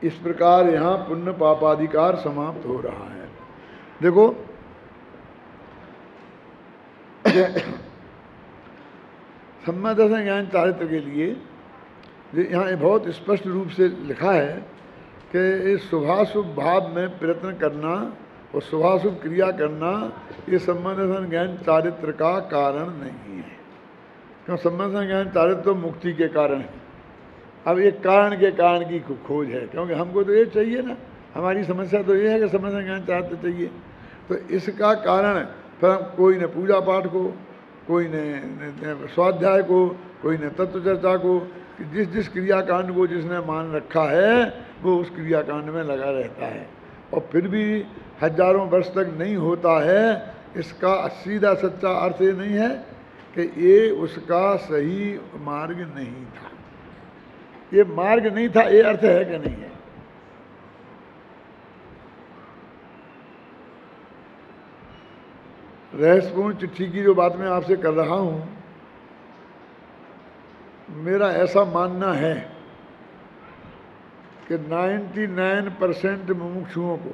इस प्रकार यहाँ पुण्य पापाधिकार समाप्त हो रहा है। देखो सम्यक दर्शन ज्ञान चारित्र के लिए यहाँ बहुत स्पष्ट रूप से लिखा है कि शुभाशुभ भाव में प्रयत्न करना और शुभाशुभ क्रिया करना ये सम्यक दर्शन ज्ञान चारित्र का कारण नहीं है। क्यों? सम्यक दर्शन ज्ञान चारित्र तो मुक्ति के कारण है। अब एक कारण के कारण की खोज है, क्योंकि हमको तो ये चाहिए ना, हमारी समस्या तो ये है कि सम्यक दर्शन ज्ञान चारित्र चाहिए। तो इसका कारण फिर कोई ने पूजा पाठ को, कोई ने स्वाध्याय को, कोई ने तत्व चर्चा को, जिस जिस क्रियाकांड को जिसने मान रखा है वो उस क्रियाकांड में लगा रहता है और फिर भी हजारों वर्ष तक नहीं होता है। इसका सीधा सच्चा अर्थ ये नहीं है कि ये उसका सही मार्ग नहीं था। ये मार्ग नहीं था, ये अर्थ है कि नहीं है? रहस्यपूर्ण चिट्ठी की जो बात मैं आपसे कर रहा हूं, मेरा ऐसा मानना है कि 99% मुमुक्षुओं को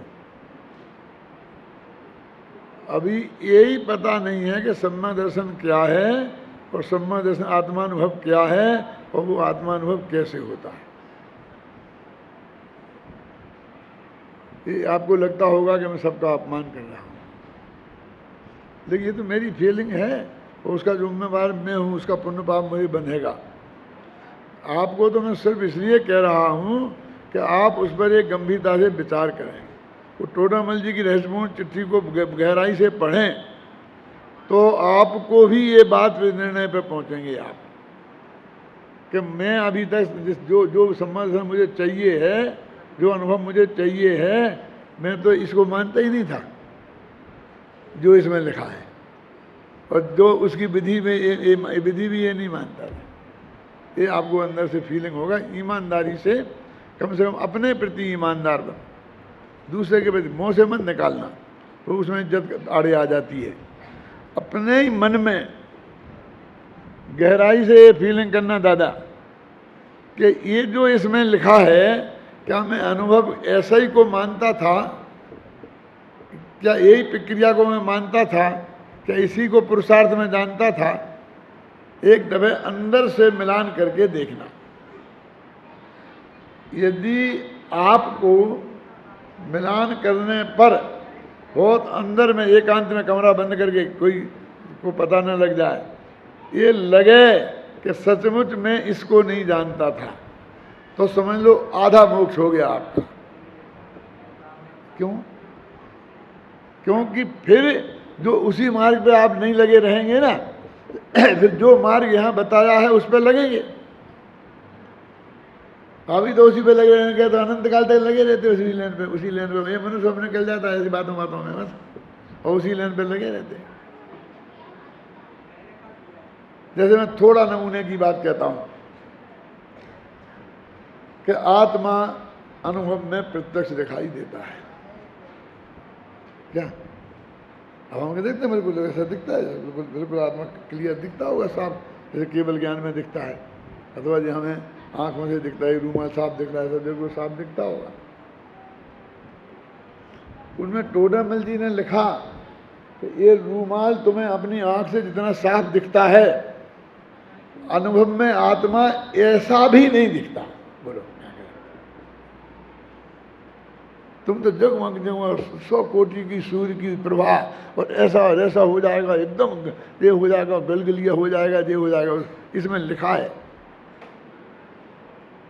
अभी यही पता नहीं है कि सम्यक दर्शन क्या है और सम्यक दर्शन आत्मानुभव क्या है और वो आत्मानुभव कैसे होता है। ये आपको लगता होगा कि मैं सबका अपमान कर रहा हूँ, लेकिन ये तो मेरी फीलिंग है और उसका जिम्मेवार मैं हूँ, उसका पुण्य पाप मुझे बंधेगा। आपको तो मैं सिर्फ इसलिए कह रहा हूँ कि आप उस पर एक गंभीरता से विचार करें। वो टोडामल जी की रहस्यपूर्ण चिट्ठी को गहराई से पढ़ें तो आपको भी ये बात निर्णय पर पहुँचेंगे आप कि मैं अभी तक जो सम्मान मुझे चाहिए है, जो अनुभव मुझे चाहिए है, मैं तो इसको मानता ही नहीं था जो इसमें लिखा है, और जो उसकी विधि में ये विधि भी ये नहीं मानता था। ये आपको अंदर से फीलिंग होगा। ईमानदारी से कम अपने प्रति ईमानदार बन, दूसरे के प्रति मुँह से मत निकालना, तो उसमें इज्जत आड़े आ जाती है। अपने ही मन में गहराई से ये फीलिंग करना दादा कि ये जो इसमें लिखा है, क्या मैं अनुभव ऐसा ही को मानता था, क्या यही प्रक्रिया को मैं मानता था, क्या इसी को पुरुषार्थ में जानता था? एक दफे अंदर से मिलान करके देखना। यदि आपको मिलान करने पर बहुत अंदर में एकांत में कमरा बंद करके कोई को पता न लग जाए, ये लगे कि सचमुच में इसको नहीं जानता था, तो समझ लो आधा मोक्ष हो गया आपका। क्यों? क्योंकि फिर जो उसी मार्ग पे आप नहीं लगे रहेंगे ना, फिर जो मार्ग यहाँ बताया है उस पर लगेंगे। अभी तो उसी पे लगे रहेंगे तो अनंत काल तक लगे रहते उसी लेन पे, उसी लेन पे। ये मनुष्य अपने निकल जाता है ऐसी बातों में बस, और उसी लेन पे लगे रहते। जैसे मैं थोड़ा नमूने की बात कहता हूँ कि आत्मा अनुभव में प्रत्यक्ष दिखाई देता है। क्या अब हम देखते हैं? बिल्कुल ऐसा दिखता है, बिल्कुल बिल्कुल आत्मा क्लियर दिखता होगा, साफ, जैसे केवल ज्ञान में दिखता है, अथवा जो हमें आंखों से दिखता है, रूमाल साफ दिख रहा है, सब बिल्कुल साफ दिखता होगा। उनमें टोडामल जी ने लिखा कि ये रूमाल तुम्हें अपनी आंख से जितना साफ दिखता है, अनुभव में आत्मा ऐसा भी नहीं दिखता। बोलो, तुम तो जगमग जगमग 100 कोटि की सूर्य की प्रभा और ऐसा हो जाएगा, एकदम ये हो जाएगा, गलगलिया हो जाएगा, ये हो जाएगा। इसमें लिखा है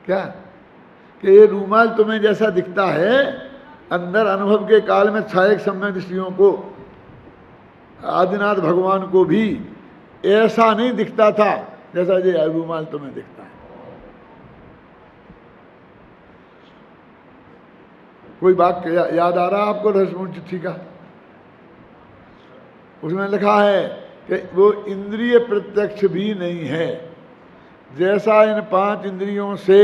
क्या कि ये रूमाल तुम्हें जैसा दिखता है, अंदर अनुभव के काल में छायक सम्यक दृष्टियों को, आदिनाथ भगवान को भी ऐसा नहीं दिखता था जैसा ये रूमाल तुम्हें दिखता है। कोई बात याद आ रहा आपको रहस्यपूर्ण चिट्ठी का? उसमें लिखा है कि वो इंद्रिय प्रत्यक्ष भी नहीं है। जैसा इन 5 इंद्रियों से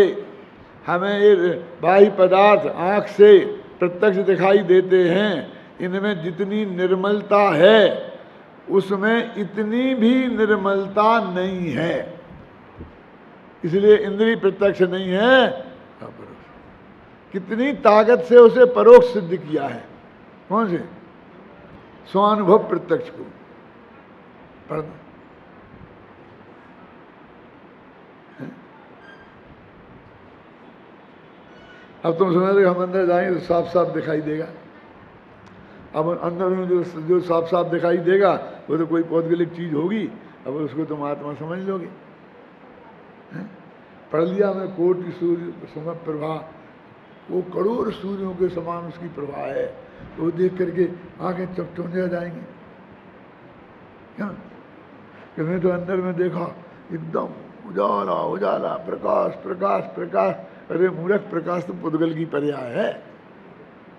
हमें ये बाह्य पदार्थ आँख से प्रत्यक्ष दिखाई देते हैं, इनमें जितनी निर्मलता है उसमें इतनी भी निर्मलता नहीं है, इसलिए इंद्रिय प्रत्यक्ष नहीं है। कितनी ताकत से उसे परोक्ष सिद्ध किया है। कौन से? स्वानुभव प्रत्यक्ष को। पढ़ना अब तुम समझ रहे हम अंदर जाएंगे तो साफ साफ दिखाई देगा। अब अंदर में जो साफ साफ दिखाई देगा वो तो कोई पौद्गलिक चीज होगी, अब उसको तुम आत्मा समझ लोगे। पढ़ लिया मैं कोटि सूर्य सम प्रभा, वो करोड़ सूर्यों के समान उसकी प्रभा है, तो वो देख करके आंखें चपटोने जाएंगे। क्या कि मैं तो अंदर में देखा एकदम उजाला उजाला, प्रकाश प्रकाश प्रकाश। अरे मूर्ख, प्रकाश तो पुद्गल की पर्याय है।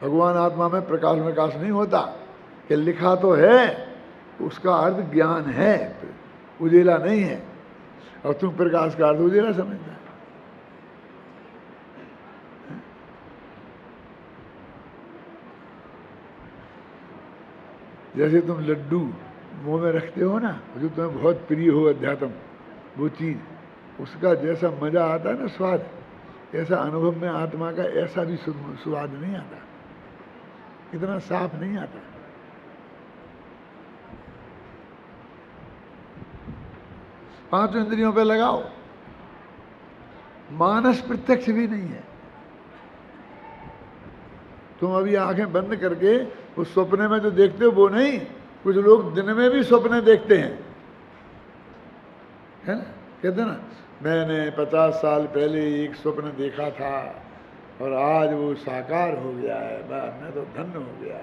भगवान आत्मा में प्रकाश प्रकाश नहीं होता, कि लिखा तो है, उसका अर्थ ज्ञान है, उजेला नहीं है। और तुम प्रकाश का अर्थ उजेला समझता है। जैसे तुम लड्डू मुंह में रखते हो ना, जो तुम्हें बहुत प्रिय हो अध्यात्म, वो चीज, उसका जैसा मजा आता है ना, स्वाद, ऐसा अनुभव में आत्मा का ऐसा भी स्वाद नहीं आता, इतना साफ नहीं आता। पांचों इंद्रियों पे लगाओ, मानस प्रत्यक्ष भी नहीं है। तुम अभी आंखें बंद करके उस सपने में जो देखते हो वो नहीं, कुछ लोग दिन में भी सपने देखते हैं, है ना? कहते ना, मैंने 50 साल पहले एक स्वप्न देखा था और आज वो साकार हो गया है, मैं तो धन्य हो गया।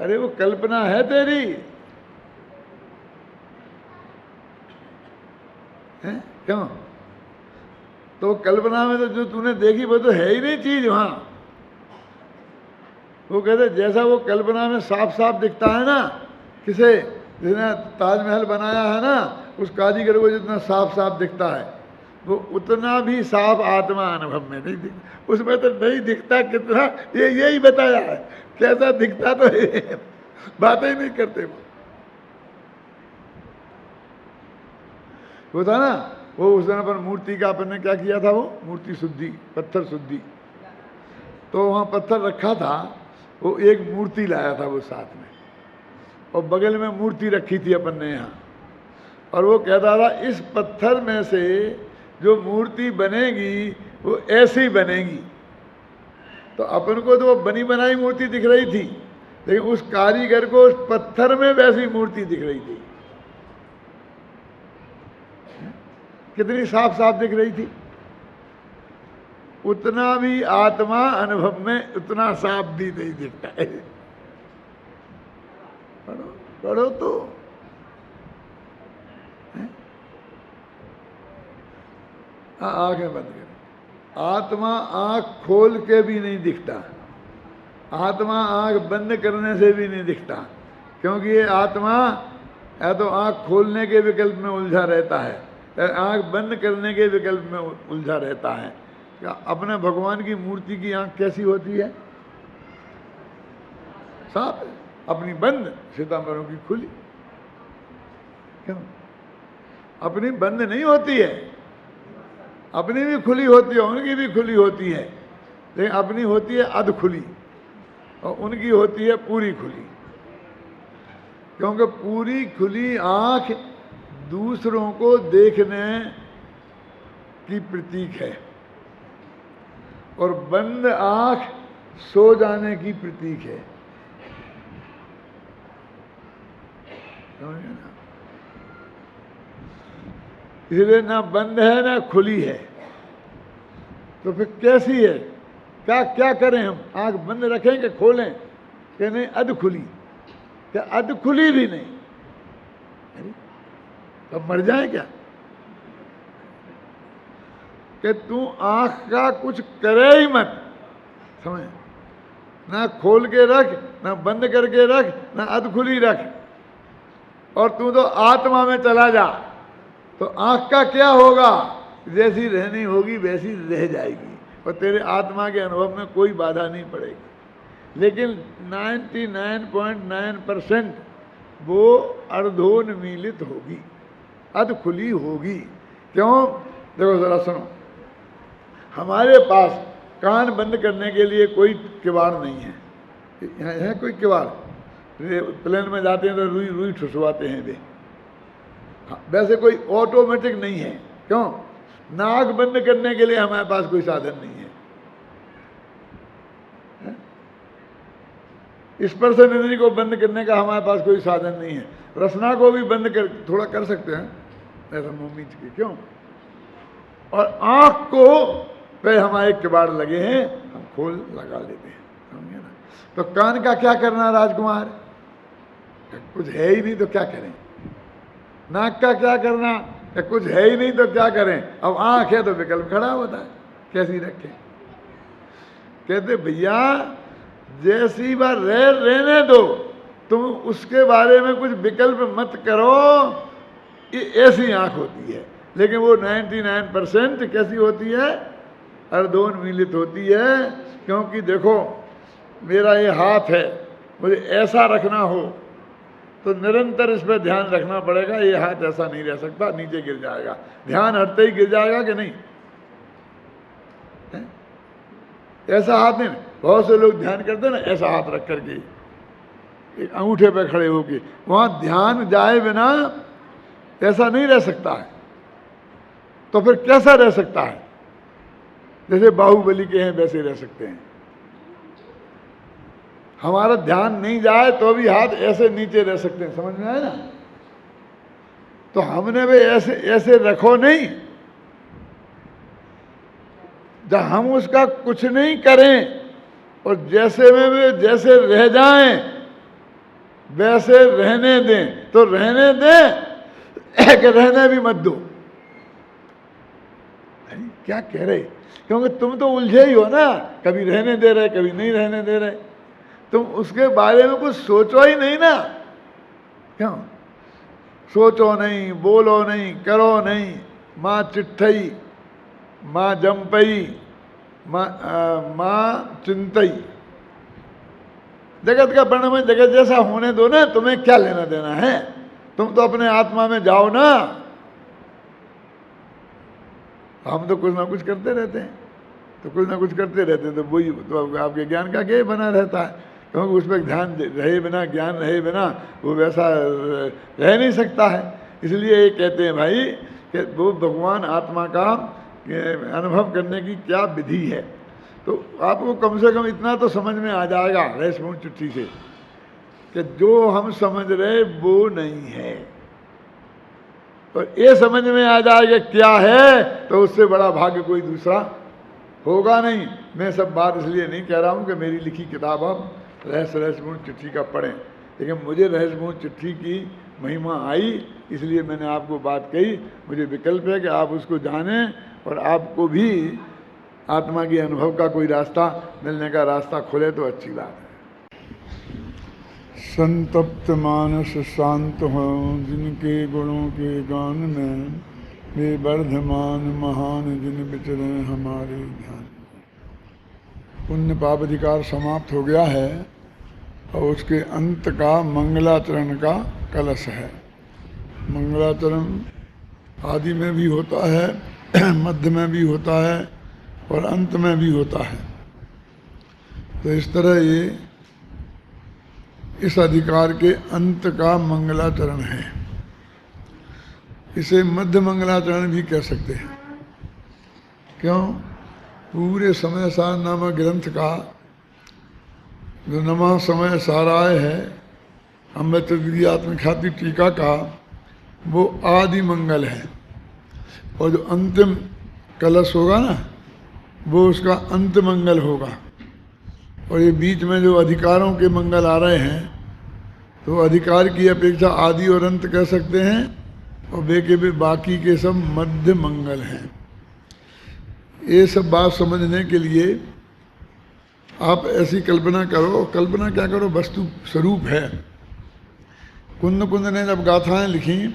अरे वो कल्पना है तेरी, है क्यों? तो कल्पना में तो जो तूने देखी वो तो है ही नहीं चीज वहां। वो कहते जैसा वो कल्पना में साफ साफ दिखता है ना, किसे, जिसने ताजमहल बनाया है ना, उस कारीगर को जितना साफ साफ दिखता है, वो उतना भी साफ आत्मा अनुभव में नहीं दिखता। उसमें तो नहीं दिखता कितना, ये यही बताया है, कैसा दिखता तो है, बातें नहीं करते। वो था ना, वो उस दिन पर मूर्ति का अपन ने क्या किया था, वो मूर्ति शुद्धि, पत्थर शुद्धि, तो वहाँ पत्थर रखा था, वो एक मूर्ति लाया था वो साथ में, और बगल में मूर्ति रखी थी अपन ने यहाँ, और वो कहता था इस पत्थर में से जो मूर्ति बनेगी वो ऐसी बनेगी। तो अपन को तो वो बनी बनाई मूर्ति दिख रही थी, लेकिन उस कारीगर को उस पत्थर में वैसी मूर्ति दिख रही थी। कितनी साफ साफ दिख रही थी। उतना भी आत्मा अनुभव में उतना साफ भी नहीं दिखता है। पढ़ो तो आंखें बंद कर। आत्मा आंख खोल के भी नहीं दिखता, आत्मा आंख बंद करने से भी नहीं दिखता, क्योंकि ये आत्मा या तो आंख खोलने के विकल्प में उलझा रहता है, आंख बंद करने के विकल्प में उलझा रहता है। क्या अपने भगवान की मूर्ति की आंख कैसी होती है? साफ, अपनी बंद, सितंबरों की खुली। क्यों? अपनी बंद नहीं होती है, अपनी भी खुली होती है, उनकी भी खुली होती है, लेकिन अपनी होती है अध खुली और उनकी होती है पूरी खुली। क्योंकि पूरी खुली आंख दूसरों को देखने की प्रतीक है और बंद आंख सो जाने की प्रतीक है। इसलिए ना बंद है ना खुली है, तो फिर कैसी है? क्या क्या करें हम? आंख बंद रखें कि खोलें? कि नहीं, अध खुली। क्या अध खुली भी नहीं? अब मर जाए क्या? कि तू आंख का कुछ करे ही मत, समझ, ना खोल के रख, ना बंद करके रख, ना अध खुली रख, और तू तो आत्मा में चला जा। तो आंख का क्या होगा? जैसी रहनी होगी वैसी रह जाएगी और तेरे आत्मा के अनुभव में कोई बाधा नहीं पड़ेगी। लेकिन 99.9% वो अर्धोन्मीलित होगी, अध खुली होगी। क्यों? देखो जरा सुनो, हमारे पास कान बंद करने के लिए कोई किवाड़ नहीं है। है कोई किवाड़? प्लेन में जाते हैं तो रुई रुई ठुसवाते हैं वे। हाँ, वैसे कोई ऑटोमेटिक नहीं है। क्यों? नाक बंद करने के लिए हमारे पास कोई साधन नहीं है। स्पर्श इंद्रिय को बंद करने का हमारे पास कोई साधन नहीं है। रसना को भी बंद कर थोड़ा कर सकते हैं ऐसा मोमीच की। क्यों? और आंख को पे हमारे किवाड़ लगे हैं, हम खोल लगा लेते हैं। समझे ना? तो कान का क्या करना राजकुमार? कुछ है ही नहीं तो क्या करें? नाक का क्या करना? कुछ है ही नहीं तो क्या करें? अब आंख है तो विकल्प खड़ा होता है, कैसी रखें? कहते भैया जैसी बार रहने दो, तुम उसके बारे में कुछ विकल्प मत करो। ये ऐसी आंख होती है, लेकिन वो 99% कैसी होती है? अर्धोन्मीलित होती है। क्योंकि देखो मेरा ये हाथ है, मुझे ऐसा रखना हो तो निरंतर इस पर ध्यान रखना पड़ेगा। ये हाथ ऐसा नहीं रह सकता, नीचे गिर जाएगा। ध्यान हटते ही गिर जाएगा कि नहीं? ऐसा हाथ नहीं। बहुत से लोग ध्यान करते हैं ना ऐसा हाथ रख करके, एक अंगूठे पे खड़े होके, वहां ध्यान जाए बिना ऐसा नहीं रह सकता है। तो फिर कैसा रह सकता है? जैसे बाहुबली के हैं वैसे रह सकते हैं। हमारा ध्यान नहीं जाए तो भी हाथ ऐसे नीचे रह सकते हैं। समझ में आया ना? तो हमने भी ऐसे ऐसे रखो नहीं, जब हम उसका कुछ नहीं करें और जैसे में भी जैसे रह जाएं वैसे रहने दें, तो रहने दें कि रहने भी मत दो। क्या कह रहे? क्योंकि तुम तो उलझे ही हो ना, कभी रहने दे रहे कभी नहीं रहने दे रहे। तुम उसके बारे में कुछ सोचो ही नहीं ना। क्यों? सोचो नहीं, बोलो नहीं, करो नहीं। माँ चिट्ठई माँ जमपई माँ चिंतई। जगत का परिणाम जगत जैसा होने दो ना, तुम्हें क्या लेना देना है? तुम तो अपने आत्मा में जाओ ना। हम तो कुछ ना कुछ करते रहते हैं, तो कुछ ना कुछ करते रहते हैं, तो वही तो आपके ज्ञान का क्या बना रहता है। क्योंकि उस पर ध्यान रहे बिना, ज्ञान रहे बिना वो वैसा रह नहीं सकता है। इसलिए ये कहते हैं भाई कि वो भगवान आत्मा का अनुभव करने की क्या विधि है। तो आपको कम से कम इतना तो समझ में आ जाएगा रहस्यपूर्ण चिट्ठी से कि जो हम समझ रहे वो नहीं है। और ये समझ में आ जाएगा क्या है, तो उससे बड़ा भाग्य कोई दूसरा होगा नहीं। मैं सब बात इसलिए नहीं कह रहा हूँ कि मेरी लिखी किताब आप रहस्यपूर्ण चिट्ठी का पढ़ें, लेकिन मुझे रहस्यपूर्ण चिट्ठी की महिमा आई इसलिए मैंने आपको बात कही। मुझे विकल्प है कि आप उसको जानें और आपको भी आत्मा के अनुभव का कोई रास्ता मिलने का रास्ता खुले तो अच्छी बात है। संतप्त मानस शांत हो जिनके गुणों के गान में, वे वर्धमान महान जिन विचरे हमारे ध्यान। पुण्य पाप अधिकार समाप्त हो गया है और उसके अंत का मंगलाचरण का कलश है। मंगलाचरण आदि में भी होता है, मध्य में भी होता है और अंत में भी होता है। तो इस तरह ये इस अधिकार के अंत का मंगलाचरण है। इसे मध्य मंगलाचरण भी कह सकते हैं। क्यों? पूरे समय सार नामक ग्रंथ का जो नमा समय साराय है अमृत विधि आत्मख्याति टीका का, वो आदि मंगल है। और जो अंतिम कलश होगा ना, वो उसका अंत मंगल होगा। और ये बीच में जो अधिकारों के मंगल आ रहे हैं, तो अधिकार की अपेक्षा आदि और अंत कह सकते हैं, और वे के भी बाकी के सब मध्य मंगल हैं। ये सब बात समझने के लिए आप ऐसी कल्पना करो। कल्पना क्या करो, वस्तु स्वरूप है। कुंद कुंद ने जब गाथाएं लिखी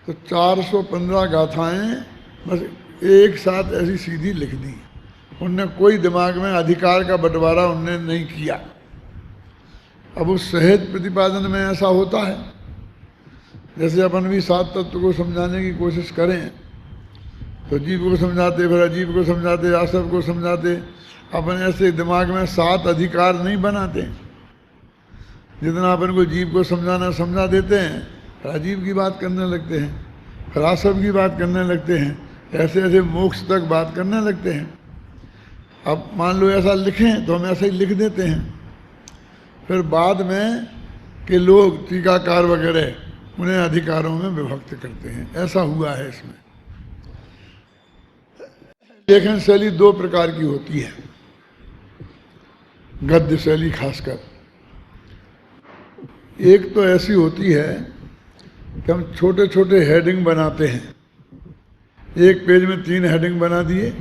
तो 415 गाथाएं बस एक साथ ऐसी सीधी लिख दी। उनने कोई दिमाग में अधिकार का बंटवारा उनने नहीं किया। अब उस सहज प्रतिपादन में ऐसा होता है, जैसे अपन भी सात तत्व को समझाने की कोशिश करें तो जीव को समझाते, फिर अजीव को समझाते, आसव को समझाते। अपन ऐसे दिमाग में 7 अधिकार नहीं बनाते। जितना अपन को जीव को समझाना समझा देते हैं, फिर अजीव की बात करने लगते हैं, फिर आसव की बात करने लगते हैं, ऐसे ऐसे मोक्ष तक बात करने लगते हैं। अब मान लो ऐसा लिखें तो हम ऐसा ही लिख देते हैं। फिर बाद में के लोग टीकाकार वगैरह उन्हें अधिकारों में विभक्त करते हैं। ऐसा हुआ है इसमें। लेखन शैली 2 प्रकार की होती है, गद्य शैली खासकर। एक तो ऐसी होती है कि हम छोटे छोटे हेडिंग बनाते हैं। एक पेज में 3 हेडिंग बना दिए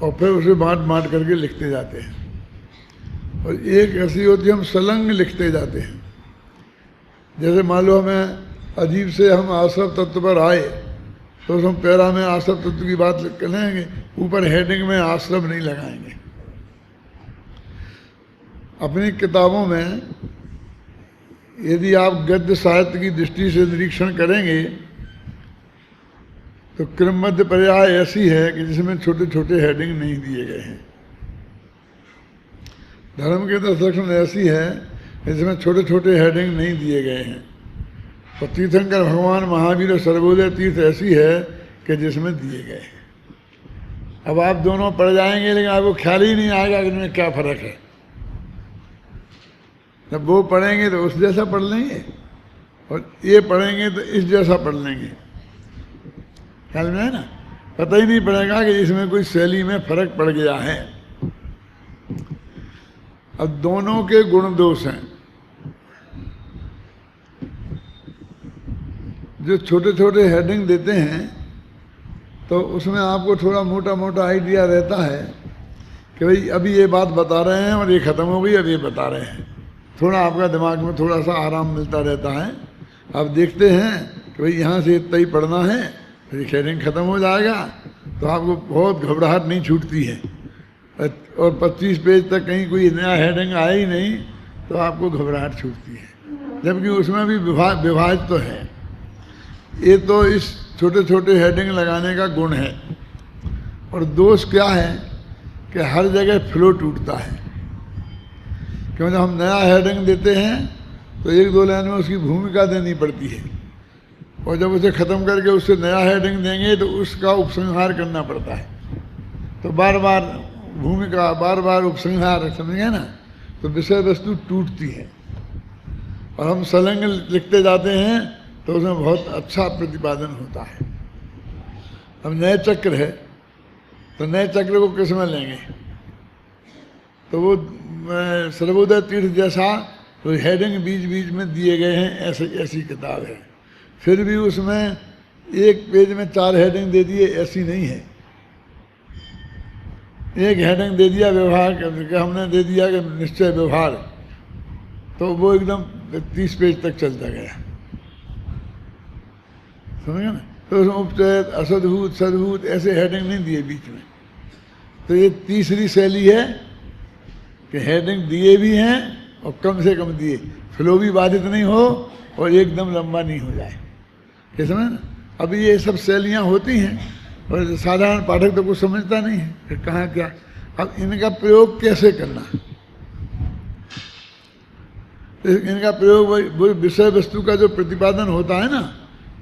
और फिर उसे बांट बांट करके लिखते जाते हैं। और एक ऐसी होती है हम संलग्न लिखते जाते हैं। जैसे मान लो हमें अजीब से हम आश्रव तत्व पर आए तो हम पैरा में आश्रव तत्व की बात करेंगे, ऊपर हेडिंग में आश्रव नहीं लगाएंगे। अपनी किताबों में यदि आप गद्य साहित्य की दृष्टि से निरीक्षण करेंगे तो क्रमबद्ध पर्याय ऐसी है कि जिसमें छोटे छोटे हेडिंग नहीं दिए गए हैं। धर्म के दर्शन ऐसी है जिसमें छोटे छोटे हेडिंग नहीं दिए गए हैं। और तीर्थंकर भगवान महावीर और सर्वोदय तीर्थ ऐसी है कि जिसमें दिए गए हैं। अब आप दोनों पढ़ जाएंगे लेकिन आपको ख्याल ही नहीं आएगा कि इनमें क्या फर्क है। जब वो पढ़ेंगे तो उस जैसा पढ़ लेंगे और ये पढ़ेंगे तो इस जैसा पढ़ लेंगे। ख्याल में है ना? पता ही नहीं पड़ेगा कि इसमें कोई शैली में फर्क पड़ गया है। अब दोनों के गुण दोष हैं। जो छोटे छोटे हेडिंग देते हैं तो उसमें आपको थोड़ा मोटा मोटा आइडिया रहता है कि भाई अभी ये बात बता रहे हैं और ये ख़त्म हो गई, अब ये बता रहे हैं। थोड़ा आपका दिमाग में थोड़ा सा आराम मिलता रहता है। आप देखते हैं कि भाई यहाँ से इतना ही पढ़ना है, फिर हेडिंग ख़त्म हो जाएगा तो आपको बहुत घबराहट नहीं छूटती है। और 25 पेज तक कहीं कोई नया हेडिंग आया ही नहीं तो आपको घबराहट छूटती है, जबकि उसमें भी विभाज तो है। ये तो इस छोटे छोटे हेडिंग लगाने का गुण है। और दोष क्या है कि हर जगह फ्लो टूटता है। क्योंकि जब हम नया हेडिंग देते हैं तो 1-2 लाइन में उसकी भूमिका देनी पड़ती है, और जब उसे ख़त्म करके उससे नया हेडिंग देंगे तो उसका उपसंहार करना पड़ता है। तो बार बार भूमिका, बार बार उपसंहार, समझे ना? तो विषय वस्तु टूटती है। और हम संलग्न लिखते जाते हैं तो उसमें बहुत अच्छा प्रतिपादन होता है। अब नए चक्र है तो नए चक्र को किस में लेंगे? तो वो सर्वोदय तीर्थ जैसा तो हेडिंग बीच बीच में दिए गए हैं, ऐसी किताब है। फिर भी उसमें एक पेज में 4 हेडिंग दे दिए, ऐसी नहीं है। एक हेडिंग दे दिया व्यवहार का, हमने दे दिया कि निश्चय व्यवहार, तो वो एकदम 30 पेज तक चलता गया। समझ गए ना? तो उसमें उपचयत, असद्भूत, सद्भूत ऐसे हेडिंग नहीं दिए बीच में। तो ये तीसरी शैली है कि हेडिंग दिए भी हैं और कम से कम दिए, फ्लो भी बाधित नहीं हो और एकदम लंबा नहीं हो जाए। क्या समझ ना? अभी ये सब शैलियाँ होती हैं और साधारण पाठक तो कुछ समझता नहीं है कि कहाँ क्या। अब इनका प्रयोग कैसे करना? इनका प्रयोग विषय वस्तु का जो प्रतिपादन होता है ना,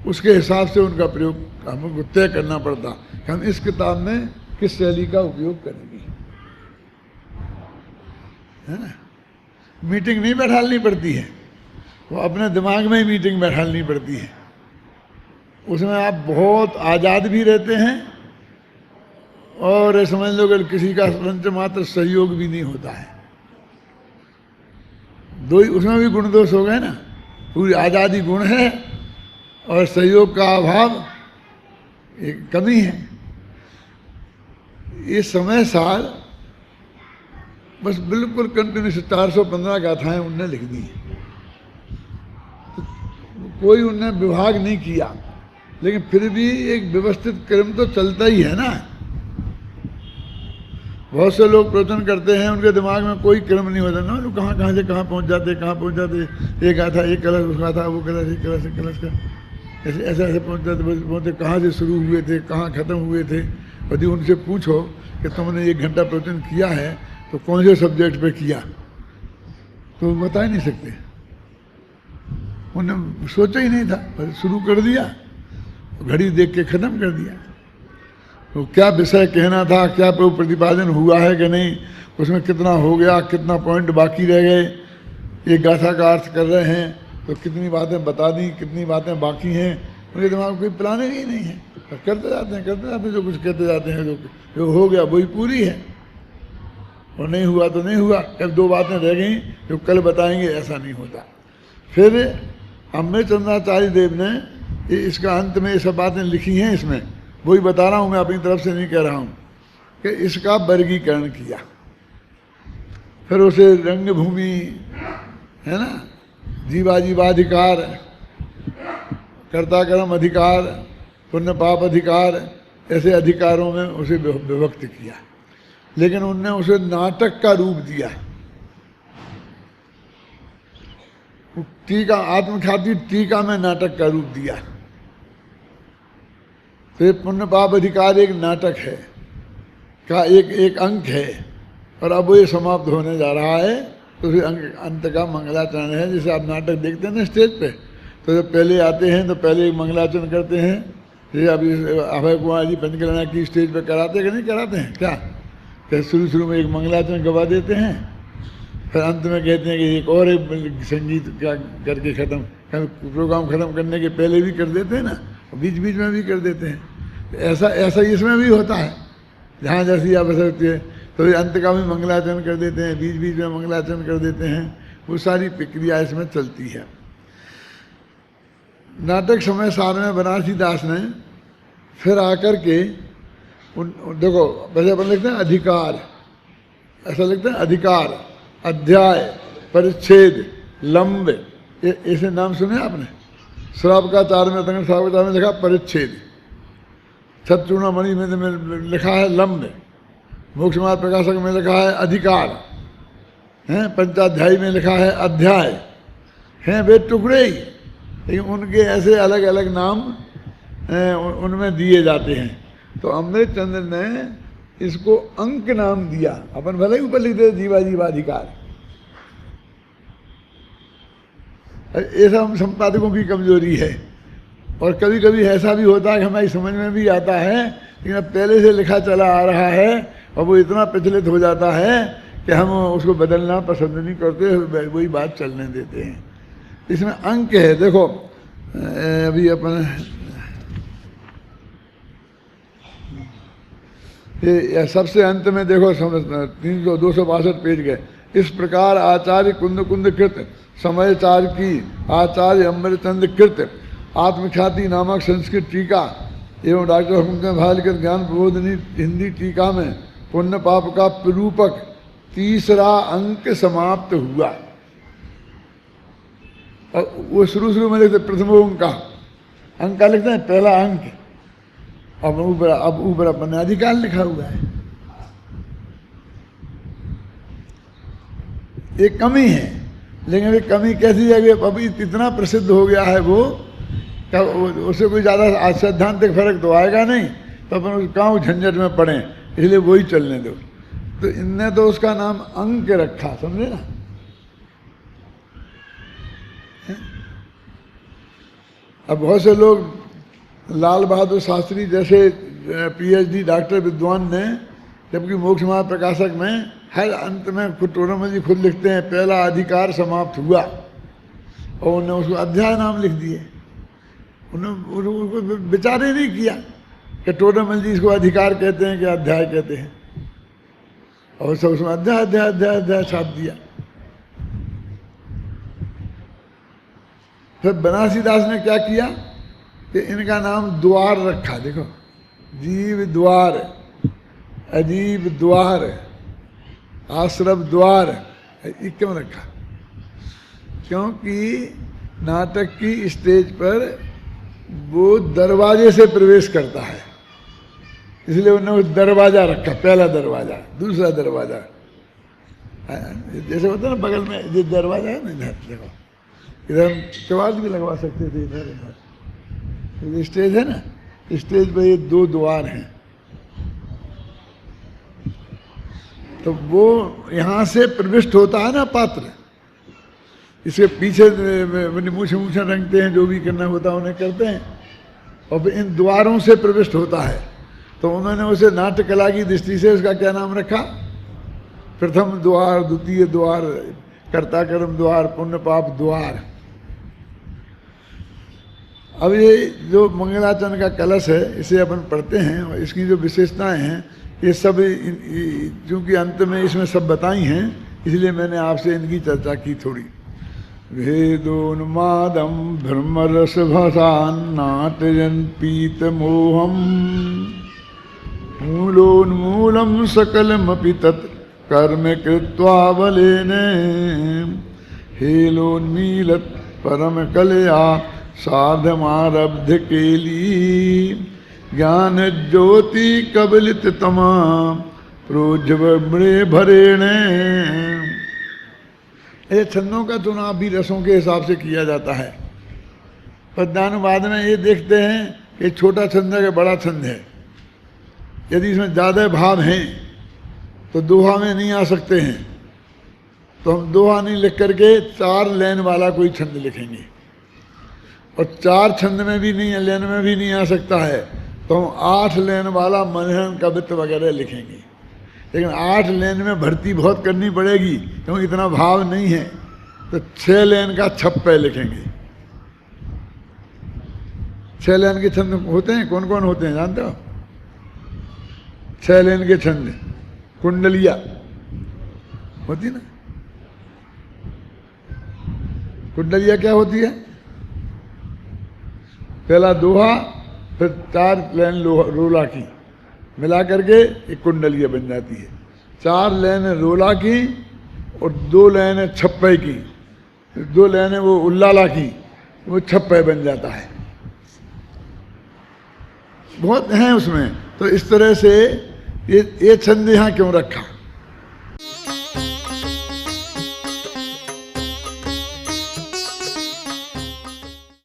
उसके हिसाब से उनका प्रयोग हमको तय करना पड़ता कि हम इस किताब में किस शैली का उपयोग करेंगे, है ना? मीटिंग नहीं बैठालनी पड़ती है, वो अपने दिमाग में ही मीटिंग बैठालनी पड़ती है। उसमें आप बहुत आज़ाद भी रहते हैं और समझ लो कि किसी का पंच मात्र सहयोग भी नहीं होता है। दो ही उसमें भी गुण दोष हो गए ना। पूरी आज़ादी गुण है और सहयोग का अभाव एक कमी है। ये समय साल बस बिल्कुल कंटिन्यू 415 गाथाएं उनने लिख दी। तो कोई उनने विभाग नहीं किया, लेकिन फिर भी एक व्यवस्थित क्रम तो चलता ही है ना। बहुत से लोग प्रवचन करते हैं, उनके दिमाग में कोई क्रम नहीं होता ना, लोग कहाँ से कहाँ पहुँच जाते, कहाँ पहुँच जाते। एक गाथा एक कलश, उस गाथा वो कलश, एक कलश एक कलश का। ऐसे ऐसे ऐसे पहुँचते कहाँ से शुरू हुए थे, कहाँ ख़त्म हुए थे। यदि उनसे पूछो कि तुमने 1 घंटा प्रवचन किया है तो कौन से सब्जेक्ट पे किया, तो बता ही नहीं सकते। उन्होंने सोचा ही नहीं था, बस शुरू कर दिया, घड़ी देख के ख़त्म कर दिया। तो क्या विषय कहना था, क्या प्रतिपादन हुआ है कि नहीं, उसमें कितना हो गया, कितना पॉइंट बाकी रह गए, ये गाथा का अर्थ कर रहे हैं तो कितनी बातें बता दी, कितनी बातें बाकी हैं, उनके दिमाग में कोई प्लानिंग ही नहीं है। करते जाते हैं, जो कुछ कहते जाते हैं, जो हो गया वही पूरी है, और नहीं हुआ तो नहीं हुआ। अब 2 बातें रह गई जो कल बताएंगे, ऐसा नहीं होता। फिर अमृतचंद्राचार्य देव ने इसका अंत में ये सब बातें लिखी हैं, इसमें वही बता रहा हूँ, मैं अपनी तरफ से नहीं कह रहा हूँ, कि इसका वर्गीकरण किया। फिर उसे रंगभूमि है ना, जीवाधिकार, कर्ता कर्म अधिकार, पुण्य पाप अधिकार, ऐसे अधिकारों में उसे विभक्त किया। लेकिन उनने उसे नाटक का रूप दिया। टीका, आत्मख्याति टीका में नाटक का रूप दिया। तो ये पुण्य पाप अधिकार एक नाटक है का एक अंक है, और अब वो ये समाप्त होने जा रहा है। तो फिर अंत का मंगलाचरण है। जैसे आप नाटक देखते हैं ना स्टेज पे, तो जब पहले आते हैं तो पहले एक मंगलाचरण करते हैं। जैसे अभी अभय कुमार जी पंचकल्याण की स्टेज पे कराते कि नहीं कराते हैं क्या? फिर शुरू में एक मंगलाचरण गवा देते हैं, फिर अंत में कहते हैं कि एक और एक संगीत का करके ख़त्म, प्रोग्राम ख़त्म करने के पहले भी कर देते हैं ना, बीच बीच में भी कर देते हैं। ऐसा इसमें भी होता है, जहाँ जैसी आवश्यकता है तो अंत का भी मंगलाचरण कर देते हैं, बीच बीच में मंगलाचरण कर देते हैं। वो सारी प्रक्रिया इसमें चलती है। नाटक समय सार में बनारसी दास ने फिर आकर के देखो, पहले अपन लिखते हैं अधिकार, ऐसा लिखते हैं अधिकार, अध्याय, परिच्छेद, लंब, ऐसे नाम सुने आपने? श्रावकाचार्य में, तंग श्रावकाचार्य में लिखा परिच्छेद, छत्रचूड़ामणि में लिखा है लंब, मोक्ष मार्ग प्रकाशक में लिखा है अधिकार, हैं पंचाध्यायी में लिखा है अध्याय, हैं वे टुकड़े ही, लेकिन उनके ऐसे अलग अलग नाम उनमें दिए जाते हैं। तो अमृतचंद्र ने इसको अंक नाम दिया। अपन भले ही ऊपर लिख दे जीवाधिकार, ऐसा हम संपादकों की कमजोरी है। और कभी कभी ऐसा भी होता है कि हमारी समझ में भी आता है, लेकिन अब पहले से लिखा चला आ रहा है और वो इतना प्रचलित हो जाता है कि हम उसको बदलना पसंद नहीं करते, वही बात चलने देते हैं। इसमें अंक है, देखो अभी अपन ये सबसे अंत में देखो, 262 पेज गए। इस प्रकार आचार्य कुंद कृत समयचार की आचार्य अमृतचंद्र कृत आत्मख्याति नामक संस्कृत टीका एवं डॉक्टर हुकुमचंद भालकर ज्ञान प्रबोधिनी हिंदी टीका में पुण्य पाप का प्ररूपक 3रा अंक समाप्त हुआ। और वो शुरू में लिखते प्रथम अंक का लिखते हैं, पहला अंक, अब ऊपर अपने अधिकार लिखा हुआ है। एक कमी है, लेकिन ये कमी कैसी है? अभी इतना प्रसिद्ध हो गया है वो, क्या उससे कोई ज़्यादा सैद्धांतिक फर्क तो आएगा नहीं, तो अपन उस गाँव झंझट में पड़े, इसलिए वही चलने दो। तो इनने तो उसका नाम अंक रखा, समझे ना? अब बहुत से लोग, लाल बहादुर शास्त्री जैसे PhD डॉक्टर विद्वान ने, जबकि मोक्ष मार्ग प्रकाशक में हर अंत में खुद टोडरमल जी खुद लिखते हैं पहला अधिकार समाप्त हुआ, और उन्होंने उसको अध्याय नाम लिख दिए। उन्होंने विचार ही नहीं किया कि टोडरमल जी इसको अधिकार कहते हैं कि अध्याय कहते हैं, और सब उसमें अध्याय अध्याय अध्याय अध्याय छाप दिया। फिर बनारसी दास ने क्या किया कि इनका नाम द्वार रखा। देखो, जीव द्वार, अजीब द्वार, आश्रम द्वार, ये क्यों रखा? क्योंकि नाटक की स्टेज पर वो दरवाजे से प्रवेश करता है, इसलिए उन्होंने वो दरवाजा रखा, पहला दरवाजा, दूसरा दरवाजा। जैसे होता है ना बगल में जो दरवाजा है ना, इधर देखो, इधर हम किवाड़ भी लगवा सकते थे, इधर स्टेज है ना, स्टेज पे ये 2 द्वार हैं, तो वो यहाँ से प्रविष्ट होता है ना पात्र, इसके पीछे मूछे मूछे रंगते हैं, जो भी करना होता है उन्हें करते हैं, और फिर इन द्वारों से प्रविष्ट होता है। तो उन्होंने उसे नाट्य कला की दृष्टि से उसका क्या नाम रखा? प्रथम द्वार, द्वितीय द्वार, कर्ता कर्म द्वार, पुण्य पाप द्वार। अब ये जो मंगलाचरण का कलश है, इसे अपन पढ़ते हैं और इसकी जो विशेषताएं हैं, ये सब चूँकि अंत में इसमें सब बताई हैं, इसलिए मैंने आपसे इनकी चर्चा की थोड़ी। भेदोन्मादं ब्रह्मरसभसान्नाटयन् पीतमोहं मूलोन्मूलं सकलमपि तत् कर्म कृत्वा बलेन हेलोन्मीलत् परमकलया साधमारब्ध केली ज्ञान ज्योति कबलित तमा प्रोज्वले भरेण। ये छंदों का चुनाव भी रसों के हिसाब से किया जाता है। पद्यानुवाद में ये देखते हैं कि छोटा छंद है कि बड़ा छंद है। यदि इसमें ज़्यादा भाव हैं तो दोहा में नहीं आ सकते हैं, तो हम दोहा नहीं लिख करके 4 लाइन वाला कोई छंद लिखेंगे, और 4 छंद में भी नहीं, लाइन में भी नहीं आ सकता है, तो हम 8 लाइन वाला मनहन कवित्व वगैरह लिखेंगे। लेकिन 8 लाइन में भर्ती बहुत करनी पड़ेगी, क्योंकि इतना भाव नहीं है, तो 6 लाइन का छप्पे लिखेंगे। 6 लाइन के छंद होते हैं, कौन कौन होते हैं जानते हो? 6 लाइन के छंद, कुंडलिया होती ना। कुंडलिया क्या होती है? पहला दोहा, फिर 4 लाइन रोला की मिला करके एक कुंडलिया बन जाती है। 4 लाइन रोला की और 2 लाइन छप्पे की, 2 लाइन वो उल्लाला की, वो छप्पे बन जाता है। बहुत हैं उसमें। तो इस तरह से ये छंद यहाँ क्यों रखा?